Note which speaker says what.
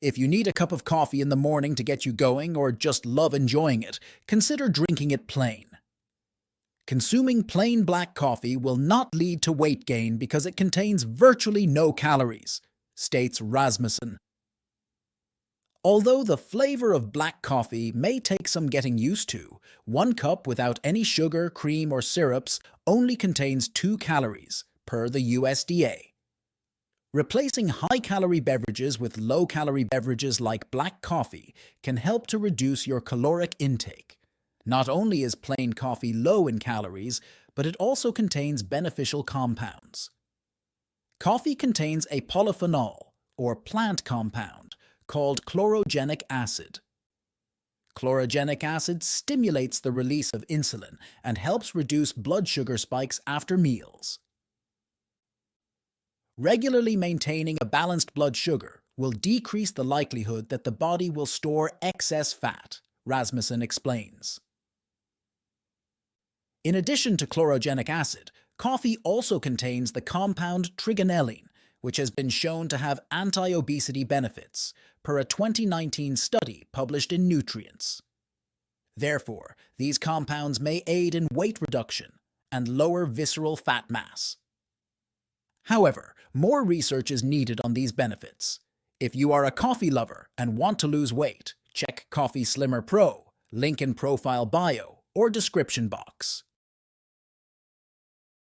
Speaker 1: If you need a cup of coffee in the morning to get you going or just love enjoying it, consider drinking it plain. Consuming plain black coffee will not lead to weight gain because it contains virtually no calories, states Rasmussen. Although the flavor of black coffee may take some getting used to, one cup without any sugar, cream, or syrups only contains 2 calories, per the USDA. Replacing high-calorie beverages with low-calorie beverages like black coffee can help to reduce your caloric intake. Not only is plain coffee low in calories, but it also contains beneficial compounds. Coffee contains a polyphenol, or plant compound, called chlorogenic acid. Chlorogenic acid stimulates the release of insulin and helps reduce blood sugar spikes after meals. Regularly maintaining a balanced blood sugar will decrease the likelihood that the body will store excess fat, Rasmussen explains. In addition to chlorogenic acid, coffee also contains the compound trigonelline, which has been shown to have anti-obesity benefits, per a 2019 study published in Nutrients. Therefore, these compounds may aid in weight reduction and lower visceral fat mass. However, more research is needed on these benefits. If you are a coffee lover and want to lose weight, check Coffee Slimmer Pro, link in profile bio or description box.